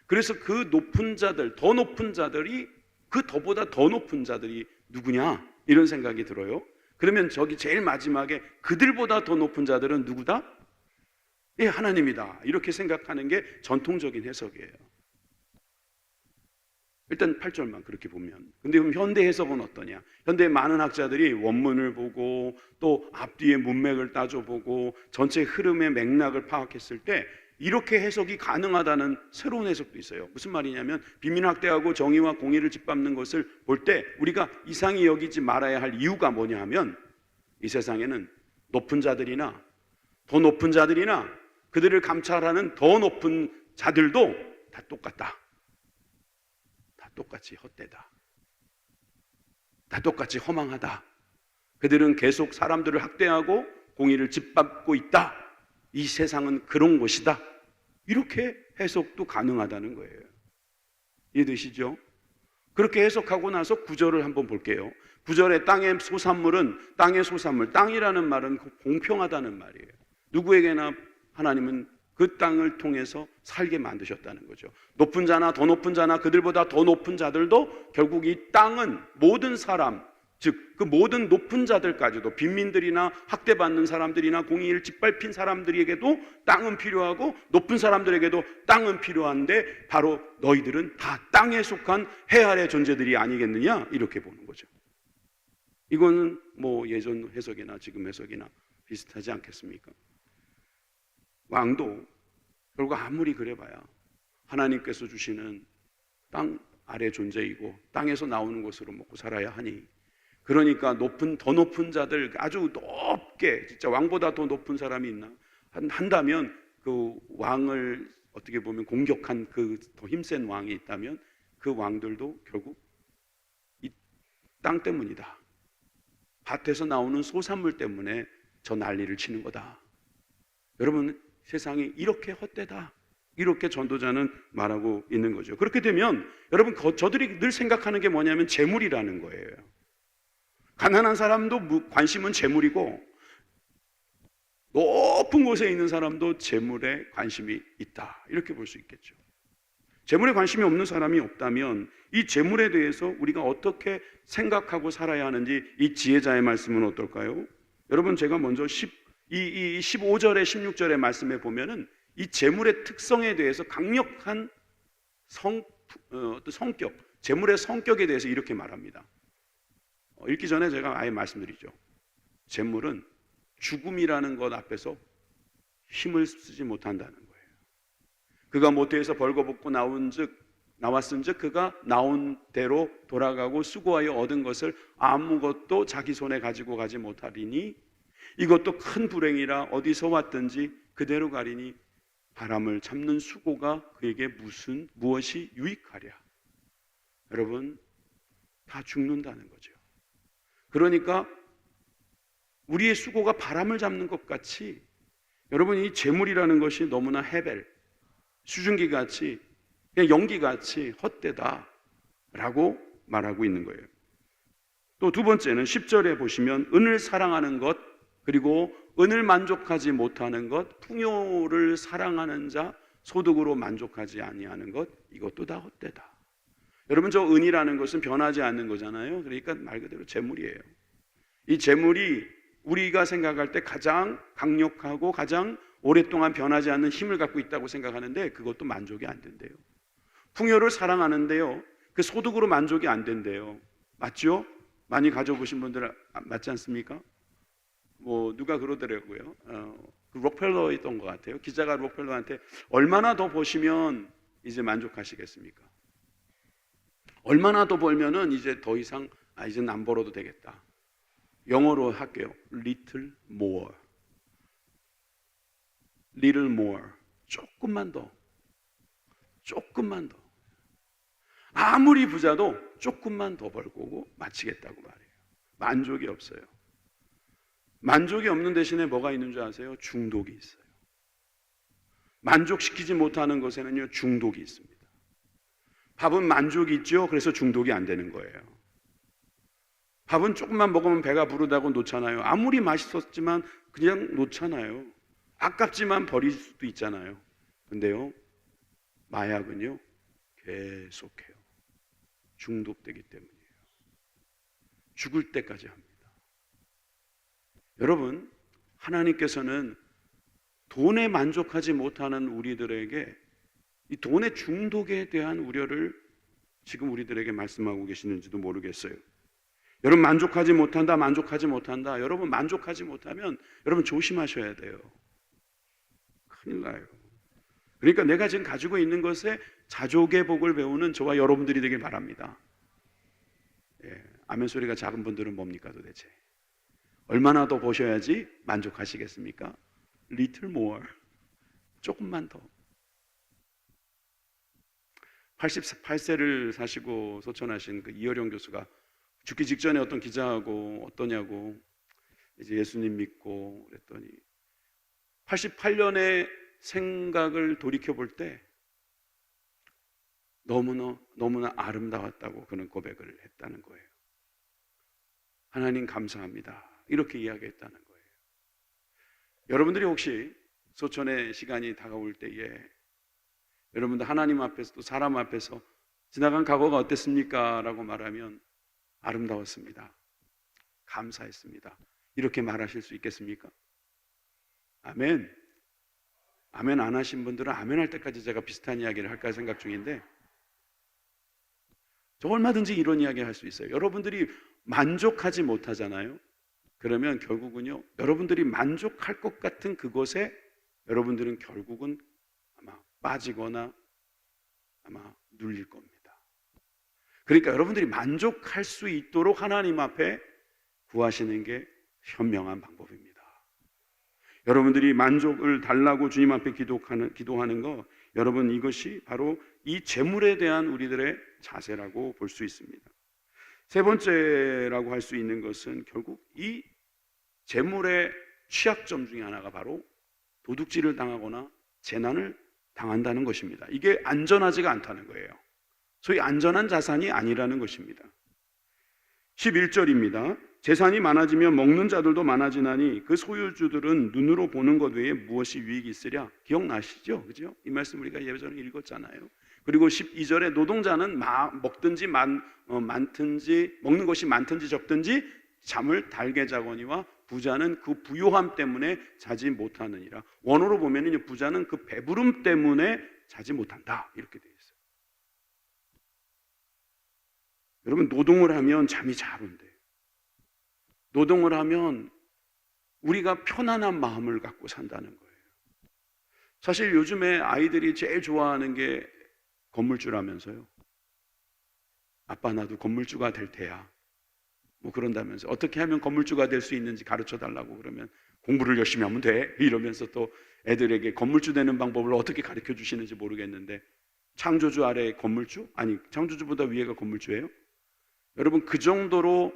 그래서 그 높은 자들, 더 높은 자들이 그 더보다 더 높은 자들이 누구냐? 이런 생각이 들어요. 그러면 저기 제일 마지막에 그들보다 더 높은 자들은 누구다? 하나님이다 이렇게 생각하는 게 전통적인 해석이에요. 일단 8절만 그렇게 보면. 근데 그럼 현대 해석은 어떠냐? 현대 많은 학자들이 원문을 보고 또 앞뒤의 문맥을 따져보고 전체 흐름의 맥락을 파악했을 때 이렇게 해석이 가능하다는 새로운 해석도 있어요. 무슨 말이냐면 비민학대하고 정의와 공의를 짓밟는 것을 볼 때 우리가 이상히 여기지 말아야 할 이유가 뭐냐 하면 이 세상에는 높은 자들이나 더 높은 자들이나 그들을 감찰하는 더 높은 자들도 다 똑같다. 다 똑같이 헛되다. 다 똑같이 허망하다. 그들은 계속 사람들을 학대하고 공의를 짓밟고 있다. 이 세상은 그런 곳이다. 이렇게 해석도 가능하다는 거예요. 이해되시죠? 그렇게 해석하고 나서 9절을 한번 볼게요. 9절에 땅의 소산물은 땅의 소산물, 땅이라는 말은 공평하다는 말이에요. 누구에게나 하나님은 그 땅을 통해서 살게 만드셨다는 거죠. 높은 자나 더 높은 자나 그들보다 더 높은 자들도 결국 이 땅은 모든 사람, 즉 그 모든 높은 자들까지도 빈민들이나 학대받는 사람들이나 공의를 짓밟힌 사람들에게도 땅은 필요하고 높은 사람들에게도 땅은 필요한데 바로 너희들은 다 땅에 속한 해 아래 존재들이 아니겠느냐 이렇게 보는 거죠. 이거는 뭐 예전 해석이나 지금 해석이나 비슷하지 않겠습니까? 왕도 결국 아무리 그래봐야 하나님께서 주시는 땅 아래 존재이고 땅에서 나오는 것으로 먹고 살아야 하니 그러니까 더 높은 자들 아주 높게 진짜 왕보다 더 높은 사람이 있나 한다면 그 왕을 어떻게 보면 공격한 그 더 힘센 왕이 있다면 그 왕들도 결국 이 땅 때문이다. 밭에서 나오는 소산물 때문에 저 난리를 치는 거다. 여러분 세상이 이렇게 헛되다. 이렇게 전도자는 말하고 있는 거죠. 그렇게 되면 여러분 저들이 늘 생각하는 게 뭐냐면 재물이라는 거예요. 가난한 사람도 관심은 재물이고 높은 곳에 있는 사람도 재물에 관심이 있다. 이렇게 볼 수 있겠죠. 재물에 관심이 없는 사람이 없다면 이 재물에 대해서 우리가 어떻게 생각하고 살아야 하는지 이 지혜자의 말씀은 어떨까요? 여러분 제가 먼저 15절에 16절의 말씀에 보면은 이 재물의 특성에 대해서 강력한 성격, 재물의 성격에 대해서 이렇게 말합니다. 읽기 전에 제가 아예 말씀드리죠. 재물은 죽음이라는 것 앞에서 힘을 쓰지 못한다는 거예요. 그가 모태에서 벌거벗고 나왔은즉 그가 나온 대로 돌아가고 수고하여 얻은 것을 아무것도 자기 손에 가지고 가지 못하리니 이것도 큰 불행이라 어디서 왔든지 그대로 가리니 바람을 잡는 수고가 그에게 무엇이 유익하랴. 여러분 다 죽는다는 거죠. 그러니까 우리의 수고가 바람을 잡는 것 같이 여러분 이 재물이라는 것이 너무나 헤벨, 수증기 같이 그냥 연기 같이 헛되다라고 말하고 있는 거예요. 또 두 번째는 10절에 보시면 은을 사랑하는 것 그리고 은을 만족하지 못하는 것, 풍요를 사랑하는 자, 소득으로 만족하지 아니하는 것 이것도 다 헛되다. 여러분 저 은이라는 것은 변하지 않는 거잖아요. 그러니까 말 그대로 재물이에요. 이 재물이 우리가 생각할 때 가장 강력하고 가장 오랫동안 변하지 않는 힘을 갖고 있다고 생각하는데 그것도 만족이 안 된대요. 풍요를 사랑하는데요. 그 소득으로 만족이 안 된대요. 맞죠? 많이 가져보신 분들 맞지 않습니까? 뭐 누가 그러더라고요. 록펠러였던 것 같아요. 기자가 록펠러한테 얼마나 더 버시면 이제 만족하시겠습니까? 얼마나 더 벌면은 이제 더 이상 이제는 안 벌어도 되겠다. 영어로 할게요. Little more. Little more. 조금만 더. 조금만 더. 아무리 부자도 조금만 더 벌고 마치겠다고 말해요. 만족이 없어요. 만족이 없는 대신에 뭐가 있는 줄 아세요? 중독이 있어요. 만족시키지 못하는 것에는요 중독이 있습니다. 밥은 만족이 있죠. 그래서 중독이 안 되는 거예요. 밥은 조금만 먹으면 배가 부르다고 놓잖아요. 아무리 맛있었지만 그냥 놓잖아요. 아깝지만 버릴 수도 있잖아요. 근데요 마약은요 계속해요. 중독되기 때문이에요. 죽을 때까지 합니다. 여러분 하나님께서는 돈에 만족하지 못하는 우리들에게 이 돈의 중독에 대한 우려를 지금 우리들에게 말씀하고 계시는지도 모르겠어요. 여러분 만족하지 못한다, 만족하지 못한다. 여러분 만족하지 못하면 여러분 조심하셔야 돼요. 큰일 나요. 그러니까 내가 지금 가지고 있는 것에 자족의 복을 배우는 저와 여러분들이 되길 바랍니다. 예, 아멘 소리가 작은 분들은 뭡니까 도대체? 얼마나 더 보셔야지 만족하시겠습니까? Little more. 조금만 더. 88세를 사시고 소천하신 그 이어령 교수가 죽기 직전에 어떤 기자하고 어떠냐고 이제 예수님 믿고 그랬더니 88년의 생각을 돌이켜 볼 때 너무나 아름다웠다고 그는 고백을 했다는 거예요. 하나님 감사합니다. 이렇게 이야기했다는 거예요. 여러분들이 혹시 소천의 시간이 다가올 때에 여러분들 하나님 앞에서 또 사람 앞에서 지나간 과거가 어땠습니까? 라고 말하면 아름다웠습니다. 감사했습니다. 이렇게 말하실 수 있겠습니까? 아멘. 아멘 안 하신 분들은 아멘 할 때까지 제가 비슷한 이야기를 할까 생각 중인데 저 얼마든지 이런 이야기 할 수 있어요. 여러분들이 만족하지 못하잖아요. 그러면 결국은요, 여러분들이 만족할 것 같은 그것에 여러분들은 결국은 아마 빠지거나 아마 눌릴 겁니다. 그러니까 여러분들이 만족할 수 있도록 하나님 앞에 구하시는 게 현명한 방법입니다. 여러분들이 만족을 달라고 주님 앞에 기도하는 거, 여러분 이것이 바로 이 재물에 대한 우리들의 자세라고 볼 수 있습니다. 세 번째라고 할 수 있는 것은 결국 이 재물의 취약점 중에 하나가 바로 도둑질을 당하거나 재난을 당한다는 것입니다. 이게 안전하지가 않다는 거예요. 소위 안전한 자산이 아니라는 것입니다. 11절입니다. 재산이 많아지면 먹는 자들도 많아지나니 그 소유주들은 눈으로 보는 것 외에 무엇이 유익이 있으랴? 기억나시죠? 그죠? 이 말씀 우리가 예전에 읽었잖아요. 그리고 12절에 노동자는 먹든지 많든지 먹는 것이 많든지 적든지 잠을 달게 자거니와 부자는 그 부요함 때문에 자지 못하느니라. 원어로 보면은 부자는 그 배부름 때문에 자지 못한다 이렇게 되어 있어요. 여러분 노동을 하면 잠이 잘 온대요. 노동을 하면 우리가 편안한 마음을 갖고 산다는 거예요. 사실 요즘에 아이들이 제일 좋아하는 게 건물주라면서요. 아빠 나도 건물주가 될 테야. 뭐 그런다면서 어떻게 하면 건물주가 될 수 있는지 가르쳐 달라고 그러면 공부를 열심히 하면 돼 이러면서 또 애들에게 건물주 되는 방법을 어떻게 가르쳐 주시는지 모르겠는데 창조주 아래 건물주? 아니 창조주보다 위에가 건물주예요? 여러분 그 정도로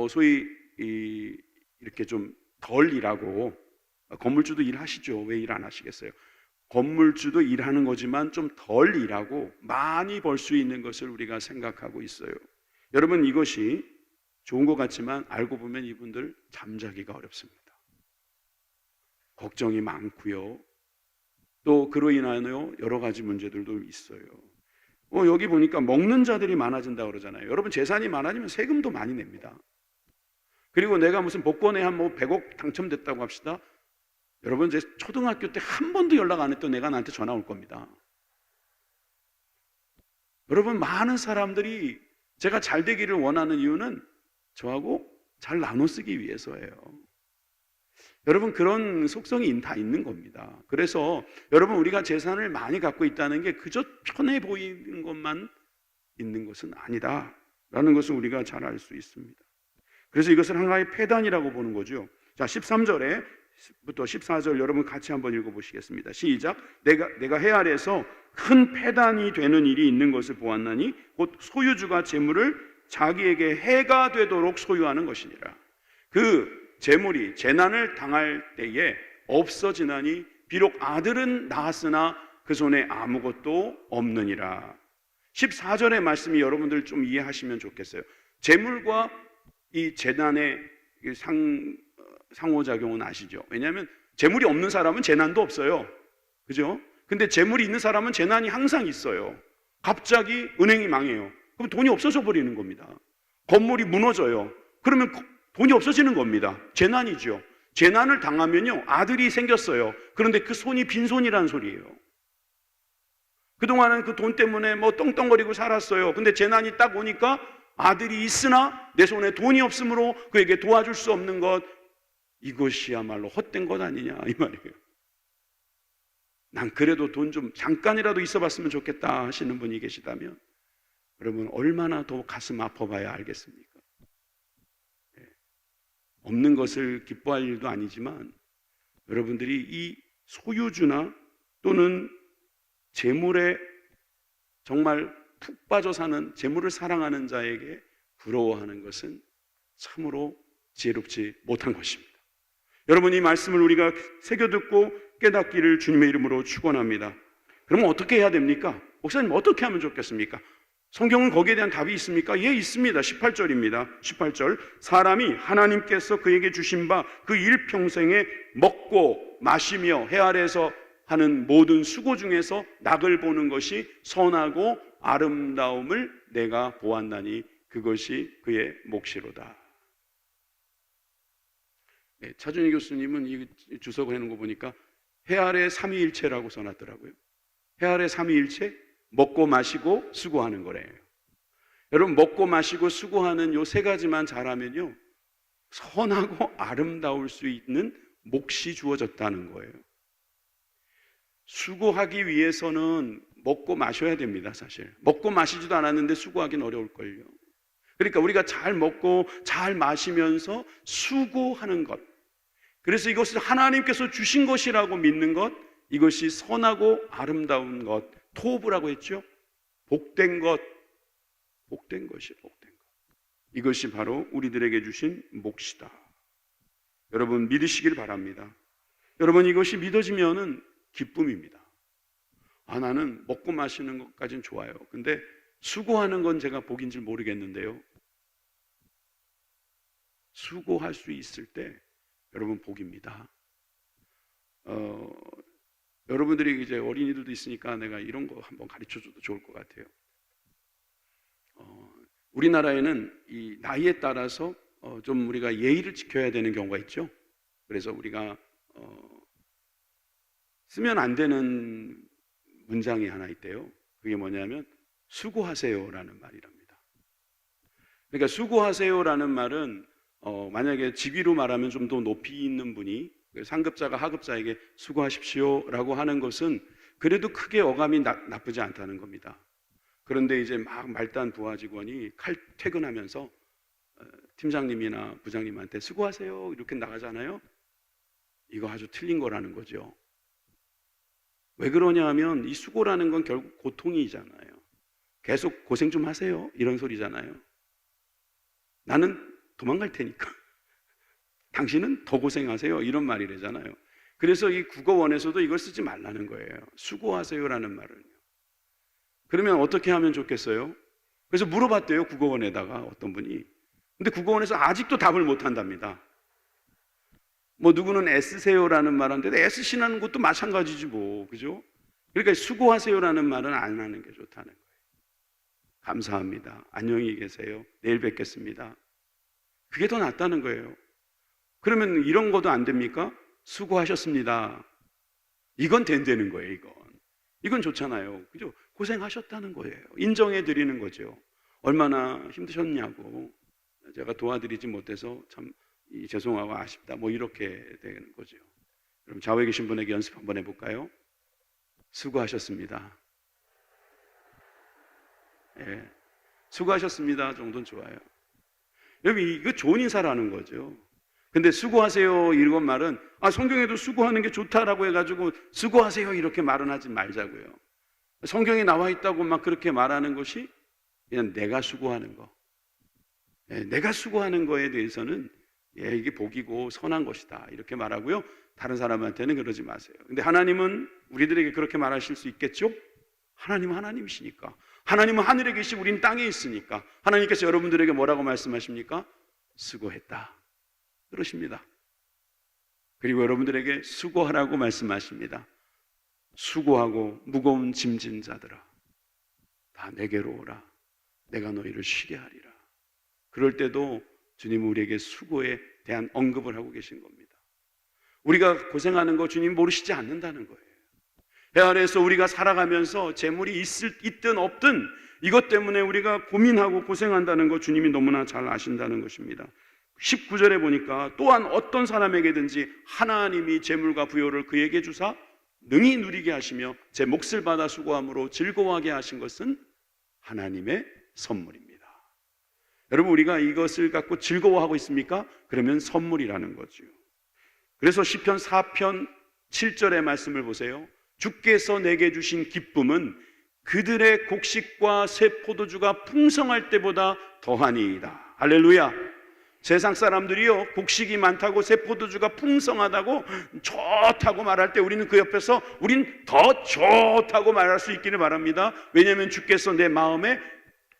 소위 이렇게 좀 덜 일하고 건물주도 일하시죠. 왜 일 안 하시겠어요? 건물주도 일하는 거지만 좀 덜 일하고 많이 벌 수 있는 것을 우리가 생각하고 있어요. 여러분 이것이 좋은 것 같지만 알고 보면 이분들 잠자기가 어렵습니다. 걱정이 많고요. 또 그로 인하여 여러 가지 문제들도 있어요. 여기 보니까 먹는 자들이 많아진다고 그러잖아요. 여러분 재산이 많아지면 세금도 많이 냅니다. 그리고 내가 무슨 복권에 한 100억 당첨됐다고 합시다. 여러분 제 초등학교 때 한 번도 연락 안 했던 애가 나한테 전화 올 겁니다. 여러분 많은 사람들이 제가 잘 되기를 원하는 이유는 저하고 잘 나눠 쓰기 위해서예요. 여러분 그런 속성이 다 있는 겁니다. 그래서 여러분 우리가 재산을 많이 갖고 있다는 게 그저 편해 보이는 것만 있는 것은 아니다라는 것을 우리가 잘 알 수 있습니다. 그래서 이것을 하나의 폐단이라고 보는 거죠. 자, 13절부터 14절 여러분 같이 한번 읽어보시겠습니다. 시작. 내가 해 아래에서 큰 폐단이 되는 일이 있는 것을 보았나니 곧 소유주가 재물을 자기에게 해가 되도록 소유하는 것이니라. 그 재물이 재난을 당할 때에 없어지나니 비록 아들은 낳았으나 그 손에 아무것도 없느니라. 14절의 말씀이 여러분들 좀 이해하시면 좋겠어요. 재물과 이 재난의 상호작용은 아시죠? 왜냐하면 재물이 없는 사람은 재난도 없어요. 그죠? 근데 재물이 있는 사람은 재난이 항상 있어요. 갑자기 은행이 망해요. 그럼 돈이 없어져 버리는 겁니다. 건물이 무너져요. 그러면 돈이 없어지는 겁니다. 재난이죠. 재난을 당하면요, 아들이 생겼어요. 그런데 그 손이 빈손이란 소리예요. 그동안은 그 돈 때문에 뭐 떵떵거리고 살았어요. 근데 재난이 딱 오니까 아들이 있으나 내 손에 돈이 없으므로 그에게 도와줄 수 없는 것, 이것이야말로 헛된 것 아니냐 이 말이에요. 난 그래도 돈 좀 잠깐이라도 있어봤으면 좋겠다 하시는 분이 계시다면 여러분 얼마나 더 가슴 아파봐야 알겠습니까? 없는 것을 기뻐할 일도 아니지만 여러분들이 이 소유주나 또는 재물에 정말 푹 빠져 사는, 재물을 사랑하는 자에게 부러워하는 것은 참으로 지혜롭지 못한 것입니다. 여러분, 이 말씀을 우리가 새겨듣고 깨닫기를 주님의 이름으로 축원합니다. 그러면 어떻게 해야 됩니까? 목사님, 어떻게 하면 좋겠습니까? 성경은 거기에 대한 답이 있습니까? 예, 있습니다. 18절입니다. 18절. 사람이 하나님께서 그에게 주신 바 그 일평생에 먹고 마시며 해 아래에서 하는 모든 수고 중에서 낙을 보는 것이 선하고 아름다움을 내가 보았나니 그것이 그의 몫이로다. 네, 차준희 교수님은 이 주석을 해놓은 거 보니까 해 아래 삼위일체라고 써놨더라고요. 해 아래 삼위일체, 먹고 마시고 수고하는 거래요. 여러분, 먹고 마시고 수고하는 요 세 가지만 잘하면요, 선하고 아름다울 수 있는 몫이 주어졌다는 거예요. 수고하기 위해서는 먹고 마셔야 됩니다. 사실 먹고 마시지도 않았는데 수고하기는 어려울걸요. 그러니까 우리가 잘 먹고 잘 마시면서 수고하는 것, 그래서 이것을 하나님께서 주신 것이라고 믿는 것, 이것이 선하고 아름다운 것, 토브라고 했죠. 복된 것, 복된 것이 복된 것. 이것이 바로 우리들에게 주신 몫이다. 여러분, 믿으시길 바랍니다. 여러분, 이것이 믿어지면은 기쁨입니다. 나는 먹고 마시는 것까지는 좋아요. 근데 수고하는 건 제가 복인지 모르겠는데요, 수고할 수 있을 때 여러분 복입니다. 여러분들이 이제 어린이들도 있으니까 내가 이런 거 한번 가르쳐줘도 좋을 것 같아요. 우리나라에는 이 나이에 따라서 좀 우리가 예의를 지켜야 되는 경우가 있죠. 그래서 우리가 쓰면 안 되는 문장이 하나 있대요. 그게 뭐냐면 수고하세요라는 말이랍니다. 그러니까 수고하세요라는 말은 만약에 직위로 말하면 좀 더 높이 있는 분이 상급자가 하급자에게 수고하십시오라고 하는 것은 그래도 크게 어감이 나쁘지 않다는 겁니다. 그런데 이제 막 말단 부하 직원이 퇴근하면서 팀장님이나 부장님한테 수고하세요 이렇게 나가잖아요. 이거 아주 틀린 거라는 거죠. 왜 그러냐 하면 이 수고라는 건 결국 고통이잖아요. 계속 고생 좀 하세요 이런 소리잖아요. 나는 도망갈 테니까 당신은 더 고생하세요 이런 말이래잖아요. 그래서 이 국어원에서도 이걸 쓰지 말라는 거예요. 수고하세요라는 말을요. 그러면 어떻게 하면 좋겠어요? 그래서 물어봤대요, 국어원에다가 어떤 분이. 근데 국어원에서 아직도 답을 못 한답니다. 뭐 누구는 애쓰세요라는 말 하는데 애쓰시는 것도 마찬가지지 뭐, 그죠? 그러니까 수고하세요라는 말은 안 하는 게 좋다는 거예요. 감사합니다. 안녕히 계세요. 내일 뵙겠습니다. 그게 더 낫다는 거예요. 그러면 이런 것도 안 됩니까? 수고하셨습니다. 이건 된다는 거예요, 이건 좋잖아요. 그죠? 고생하셨다는 거예요. 인정해 드리는 거죠. 얼마나 힘드셨냐고. 제가 도와드리지 못해서 참 죄송하고 아쉽다. 뭐 이렇게 되는 거죠. 여러분, 좌우에 계신 분에게 연습 한번 해볼까요? 수고하셨습니다. 예, 수고하셨습니다 정도는 좋아요. 여러분, 이거 좋은 인사라는 거죠. 근데 수고하세요 이런 말은 성경에도 수고하는 게 좋다라고 해가지고 수고하세요 이렇게 말은 하지 말자고요. 성경에 나와 있다고 막 그렇게 말하는 것이 그냥 내가 수고하는 거, 내가 수고하는 거에 대해서는 이게 복이고 선한 것이다 이렇게 말하고요. 다른 사람한테는 그러지 마세요. 근데 하나님은 우리들에게 그렇게 말하실 수 있겠죠? 하나님은 하나님이시니까. 하나님은 하늘에 계시고 우린 땅에 있으니까 하나님께서 여러분들에게 뭐라고 말씀하십니까? 수고했다 그러십니다. 그리고 여러분들에게 수고하라고 말씀하십니다. 수고하고 무거운 짐진 자들아 다 내게로 오라. 내가 너희를 쉬게 하리라. 그럴 때도 주님은 우리에게 수고에 대한 언급을 하고 계신 겁니다. 우리가 고생하는 거 주님 모르시지 않는다는 거예요. 해 아래에서 우리가 살아가면서 재물이 있든 없든 이것 때문에 우리가 고민하고 고생한다는 거 주님이 너무나 잘 아신다는 것입니다. 19절에 보니까 또한 어떤 사람에게든지 하나님이 재물과 부요를 그에게 주사 능히 누리게 하시며 제 몫을 받아 수고함으로 즐거워하게 하신 것은 하나님의 선물입니다. 여러분, 우리가 이것을 갖고 즐거워하고 있습니까? 그러면 선물이라는 거죠. 그래서 시편 4편 7절의 말씀을 보세요. 주께서 내게 주신 기쁨은 그들의 곡식과 새 포도주가 풍성할 때보다 더하니이다. 할렐루야. 세상 사람들이요, 곡식이 많다고 새 포도주가 풍성하다고 좋다고 말할 때 우리는 그 옆에서 우린 더 좋다고 말할 수 있기를 바랍니다. 왜냐하면 주께서 내 마음에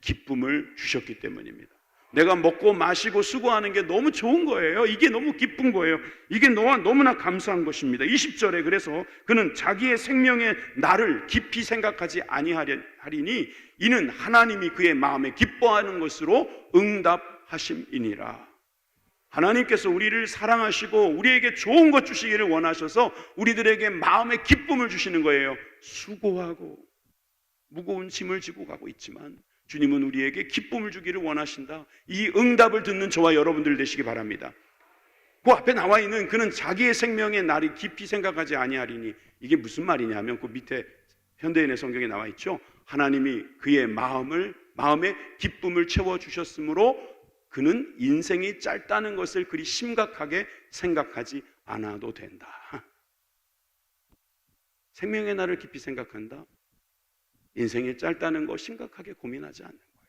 기쁨을 주셨기 때문입니다. 내가 먹고 마시고 수고하는 게 너무 좋은 거예요. 이게 너무 기쁜 거예요. 이게 너무나 감사한 것입니다. 20절에 그래서 그는 자기의 생명의 날을 깊이 생각하지 아니하리니 이는 하나님이 그의 마음에 기뻐하는 것으로 응답하심이니라. 하나님께서 우리를 사랑하시고 우리에게 좋은 것 주시기를 원하셔서 우리들에게 마음의 기쁨을 주시는 거예요. 수고하고 무거운 짐을 지고 가고 있지만 주님은 우리에게 기쁨을 주기를 원하신다. 이 응답을 듣는 저와 여러분들 되시기 바랍니다. 그 앞에 나와 있는 그는 자기의 생명의 날이 깊이 생각하지 아니하리니 이게 무슨 말이냐면 그 밑에 현대인의 성경에 나와 있죠. 하나님이 그의 마음에 기쁨을 채워주셨으므로 그는 인생이 짧다는 것을 그리 심각하게 생각하지 않아도 된다. 생명의 날을 깊이 생각한다. 인생이 짧다는 거 심각하게 고민하지 않는 거예요.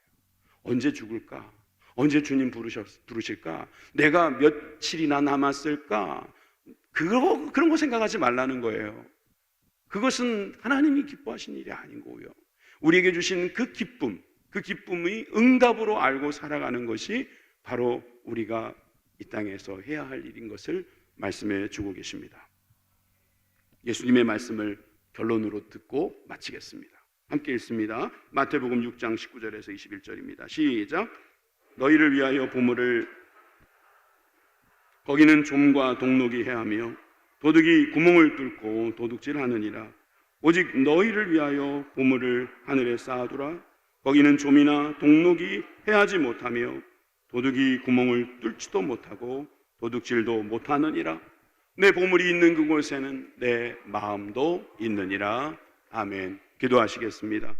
언제 죽을까? 언제 주님 부르실까? 내가 며칠이나 남았을까? 그런 거 생각하지 말라는 거예요. 그것은 하나님이 기뻐하신 일이 아닌 거고요. 우리에게 주신 그 기쁨이 응답으로 알고 살아가는 것이 바로 우리가 이 땅에서 해야 할 일인 것을 말씀해 주고 계십니다. 예수님의 말씀을 결론으로 듣고 마치겠습니다. 함께 읽습니다. 마태복음 6장 19절에서 21절입니다. 시작. 너희를 위하여 보물을 거기는 좀과 동록이 해하며 도둑이 구멍을 뚫고 도둑질하느니라. 오직 너희를 위하여 보물을 하늘에 쌓아두라. 거기는 좀이나 동록이 해하지 못하며 도둑이 구멍을 뚫지도 못하고 도둑질도 못하느니라. 내 보물이 있는 그곳에는 내 마음도 있느니라. 아멘. 기도하시겠습니다.